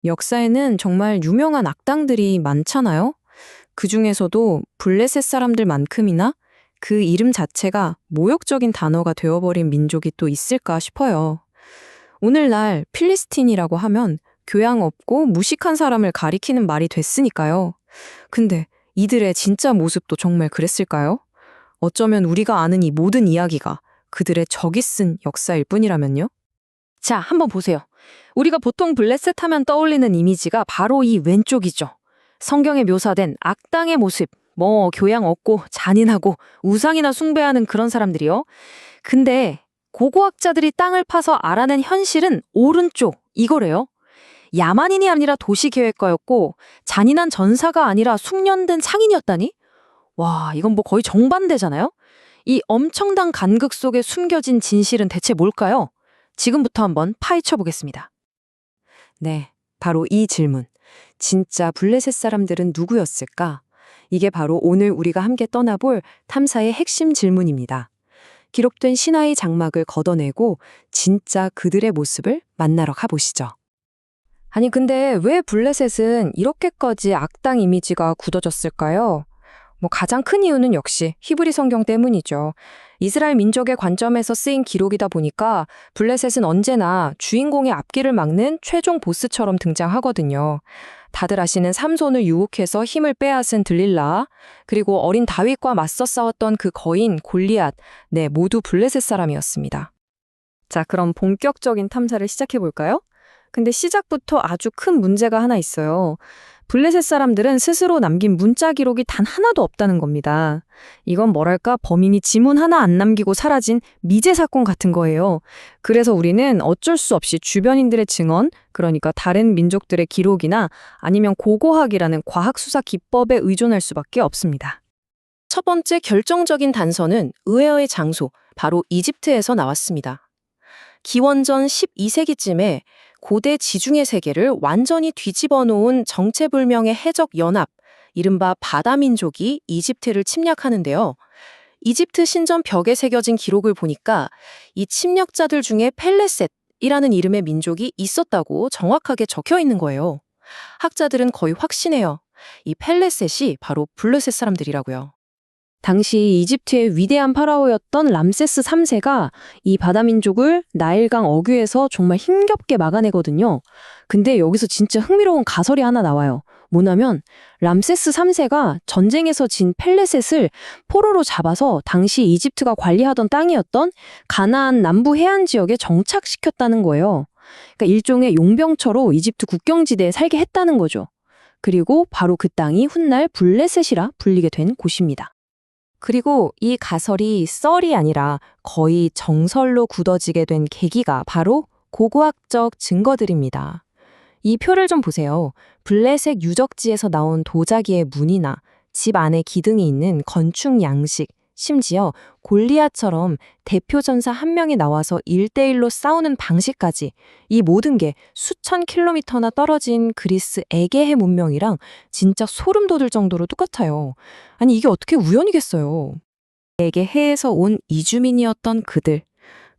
역사에는 정말 유명한 악당들이 많잖아요. 그 중에서도 블레셋 사람들만큼이나 그 이름 자체가 모욕적인 단어가 되어버린 민족이 또 있을까 싶어요. 오늘날 필리스틴이라고 하면 교양 없고 무식한 사람을 가리키는 말이 됐으니까요. 근데 이들의 진짜 모습도 정말 그랬을까요? 어쩌면 우리가 아는 이 모든 이야기가 그들의 적이 쓴 역사일 뿐이라면요? 자, 한번 보세요. 우리가 보통 블레셋 하면 떠올리는 이미지가 바로 이 왼쪽이죠. 성경에 묘사된 악당의 모습, 교양 없고 잔인하고 우상이나 숭배하는 그런 사람들이요. 근데 고고학자들이 땅을 파서 알아낸 현실은 오른쪽, 이거래요. 야만인이 아니라 도시계획가였고 잔인한 전사가 아니라 숙련된 상인이었다니? 와, 이건 거의 정반대잖아요? 이 엄청난 간극 속에 숨겨진 진실은 대체 뭘까요? 지금부터 한번 파헤쳐 보겠습니다. 네, 바로 이 질문. 진짜 블레셋 사람들은 누구였을까? 이게 바로 오늘 우리가 함께 떠나볼 탐사의 핵심 질문입니다. 기록된 신화의 장막을 걷어내고 진짜 그들의 모습을 만나러 가보시죠. 아니, 근데 왜 블레셋은 이렇게까지 악당 이미지가 굳어졌을까요? 가장 큰 이유는 역시 히브리 성경 때문이죠. 이스라엘 민족의 관점에서 쓰인 기록이다 보니까 블레셋은 언제나 주인공의 앞길을 막는 최종 보스처럼 등장하거든요. 다들 아시는 삼손을 유혹해서 힘을 빼앗은 들릴라, 그리고 어린 다윗과 맞서 싸웠던 그 거인 골리앗, 네, 모두 블레셋 사람이었습니다. 자, 그럼 본격적인 탐사를 시작해볼까요? 근데 시작부터 아주 큰 문제가 하나 있어요. 블레셋 사람들은 스스로 남긴 문자 기록이 단 하나도 없다는 겁니다. 이건 뭐랄까 범인이 지문 하나 안 남기고 사라진 미제 사건 같은 거예요. 그래서 우리는 어쩔 수 없이 주변인들의 증언, 그러니까 다른 민족들의 기록이나 아니면 고고학이라는 과학수사 기법에 의존할 수밖에 없습니다. 첫 번째 결정적인 단서는 의외의 장소, 바로 이집트에서 나왔습니다. 기원전 12세기쯤에 고대 지중해 세계를 완전히 뒤집어 놓은 정체불명의 해적 연합, 이른바 바다민족이 이집트를 침략하는데요. 이집트 신전 벽에 새겨진 기록을 보니까 이 침략자들 중에 펠레셋이라는 이름의 민족이 있었다고 정확하게 적혀 있는 거예요. 학자들은 거의 확신해요. 이 펠레셋이 바로 블레셋 사람들이라고요. 당시 이집트의 위대한 파라오였던 람세스 3세가 이 바다민족을 나일강 어귀에서 정말 힘겹게 막아내거든요. 근데 여기서 진짜 흥미로운 가설이 하나 나와요. 뭐냐면 람세스 3세가 전쟁에서 진 펠레셋을 포로로 잡아서 당시 이집트가 관리하던 땅이었던 가나안 남부 해안 지역에 정착시켰다는 거예요. 그러니까 일종의 용병처로 이집트 국경지대에 살게 했다는 거죠. 그리고 바로 그 땅이 훗날 블레셋이라 불리게 된 곳입니다. 그리고 이 가설이 썰이 아니라 거의 정설로 굳어지게 된 계기가 바로 고고학적 증거들입니다. 이 표를 좀 보세요. 블레셋 유적지에서 나온 도자기의 문이나 집 안에 기둥이 있는 건축 양식, 심지어 골리앗처럼 대표 전사 한 명이 나와서 1대1로 싸우는 방식까지 이 모든 게 수천 킬로미터나 떨어진 그리스 에게해 문명이랑 진짜 소름 돋을 정도로 똑같아요. 아니, 이게 어떻게 우연이겠어요. 에게해에서 온 이주민이었던 그들.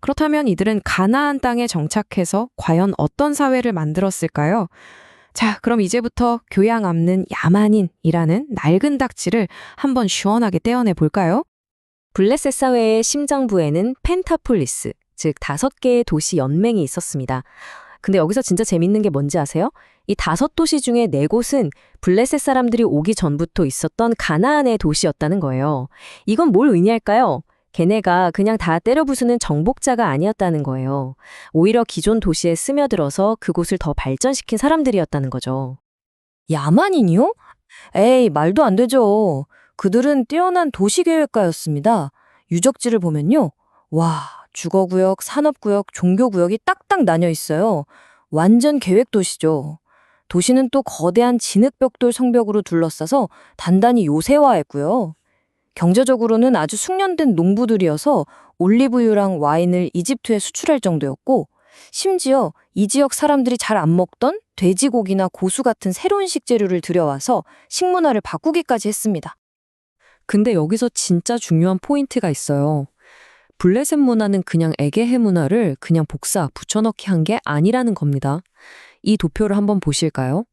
그렇다면 이들은 가나안 땅에 정착해서 과연 어떤 사회를 만들었을까요? 자, 그럼 이제부터 교양 없는 야만인이라는 낡은 닥치를 한번 시원하게 떼어내 볼까요? 블레셋 사회의 심장부에는 펜타폴리스, 즉 5개의 도시 연맹이 있었습니다. 근데 여기서 진짜 재밌는 게 뭔지 아세요? 이 5도시 중에 4곳은 블레셋 사람들이 오기 전부터 있었던 가나안의 도시였다는 거예요. 이건 뭘 의미할까요? 걔네가 그냥 다 때려 부수는 정복자가 아니었다는 거예요. 오히려 기존 도시에 스며들어서 그곳을 더 발전시킨 사람들이었다는 거죠. 야만인이요? 에이, 말도 안 되죠. 그들은 뛰어난 도시계획가였습니다. 유적지를 보면요. 와, 주거구역, 산업구역, 종교구역이 딱딱 나뉘어 있어요. 완전 계획도시죠. 도시는 또 거대한 진흙벽돌 성벽으로 둘러싸서 단단히 요새화했고요. 경제적으로는 아주 숙련된 농부들이어서 올리브유랑 와인을 이집트에 수출할 정도였고, 심지어 이 지역 사람들이 잘 안 먹던 돼지고기나 고수 같은 새로운 식재료를 들여와서 식문화를 바꾸기까지 했습니다. 근데 여기서 진짜 중요한 포인트가 있어요. 블레셋 문화는 그냥 에게해 문화를 그냥 복사, 붙여넣기 한 게 아니라는 겁니다. 이 도표를 한번 보실까요?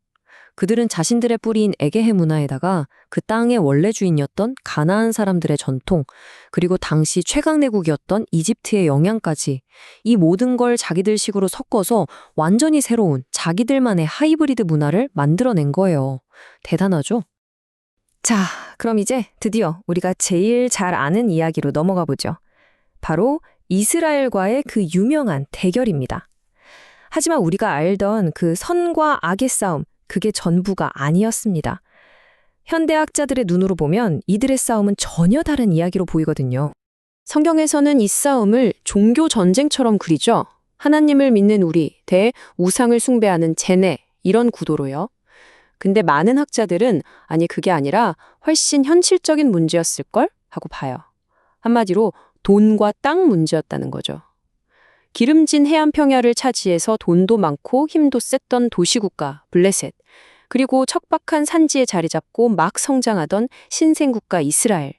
그들은 자신들의 뿌리인 에게해 문화에다가 그 땅의 원래 주인이었던 가나안 사람들의 전통, 그리고 당시 최강대국이었던 이집트의 영향까지 이 모든 걸 자기들식으로 섞어서 완전히 새로운 자기들만의 하이브리드 문화를 만들어낸 거예요. 대단하죠? 자, 그럼 이제 드디어 우리가 제일 잘 아는 이야기로 넘어가 보죠. 바로 이스라엘과의 그 유명한 대결입니다. 하지만 우리가 알던 그 선과 악의 싸움, 그게 전부가 아니었습니다. 현대학자들의 눈으로 보면 이들의 싸움은 전혀 다른 이야기로 보이거든요. 성경에서는 이 싸움을 종교 전쟁처럼 그리죠. 하나님을 믿는 우리 대 우상을 숭배하는 쟤네 이런 구도로요. 근데 많은 학자들은 아니 그게 아니라 훨씬 현실적인 문제였을걸? 하고 봐요. 한마디로 돈과 땅 문제였다는 거죠. 기름진 해안 평야를 차지해서 돈도 많고 힘도 셌던 도시국가 블레셋, 그리고 척박한 산지에 자리 잡고 막 성장하던 신생국가 이스라엘.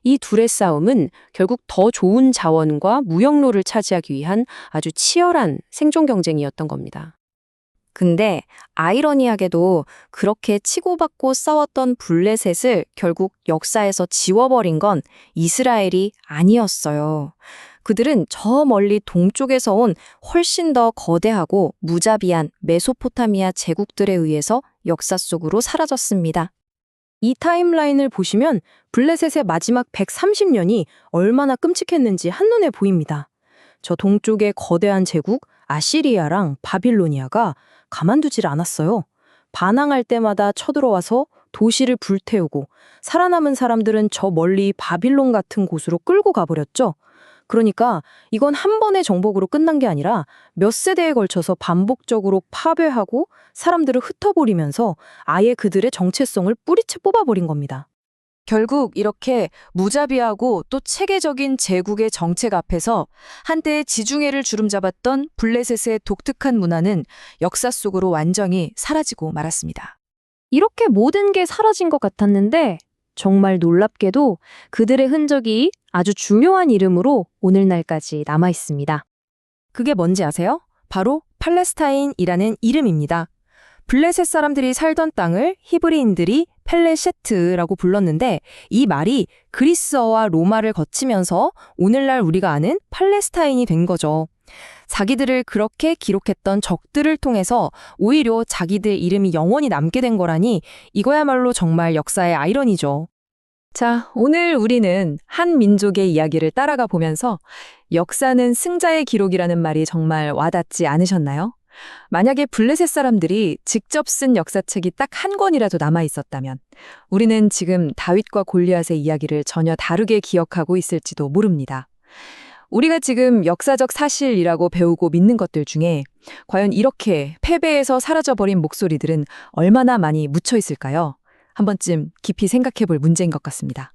이 둘의 싸움은 결국 더 좋은 자원과 무역로를 차지하기 위한 아주 치열한 생존 경쟁이었던 겁니다. 근데 아이러니하게도 그렇게 치고받고 싸웠던 블레셋을 결국 역사에서 지워버린 건 이스라엘이 아니었어요. 그들은 저 멀리 동쪽에서 온 훨씬 더 거대하고 무자비한 메소포타미아 제국들에 의해서 역사 속으로 사라졌습니다. 이 타임라인을 보시면 블레셋의 마지막 130년이 얼마나 끔찍했는지 한눈에 보입니다. 저 동쪽의 거대한 제국 아시리아랑 바빌로니아가 가만두질 않았어요. 반항할 때마다 쳐들어와서 도시를 불태우고 살아남은 사람들은 저 멀리 바빌론 같은 곳으로 끌고 가버렸죠. 그러니까 이건 한 번의 정복으로 끝난 게 아니라 몇 세대에 걸쳐서 반복적으로 파괴하고 사람들을 흩어버리면서 아예 그들의 정체성을 뿌리채 뽑아버린 겁니다. 결국 이렇게 무자비하고 또 체계적인 제국의 정책 앞에서 한때의 지중해를 주름잡았던 블레셋의 독특한 문화는 역사 속으로 완전히 사라지고 말았습니다. 이렇게 모든 게 사라진 것 같았는데 정말 놀랍게도 그들의 흔적이 아주 중요한 이름으로 오늘날까지 남아 있습니다. 그게 뭔지 아세요? 바로 팔레스타인이라는 이름입니다. 블레셋 사람들이 살던 땅을 히브리인들이 펠레셰트라고 불렀는데 이 말이 그리스어와 로마를 거치면서 오늘날 우리가 아는 팔레스타인이 된 거죠. 자기들을 그렇게 기록했던 적들을 통해서 오히려 자기들 이름이 영원히 남게 된 거라니 이거야말로 정말 역사의 아이러니죠. 자, 오늘 우리는 한 민족의 이야기를 따라가 보면서 역사는 승자의 기록이라는 말이 정말 와닿지 않으셨나요? 만약에 블레셋 사람들이 직접 쓴 역사책이 딱 한 권이라도 남아 있었다면 우리는 지금 다윗과 골리앗의 이야기를 전혀 다르게 기억하고 있을지도 모릅니다. 우리가 지금 역사적 사실이라고 배우고 믿는 것들 중에 과연 이렇게 패배해서 사라져버린 목소리들은 얼마나 많이 묻혀 있을까요? 한 번쯤 깊이 생각해 볼 문제인 것 같습니다.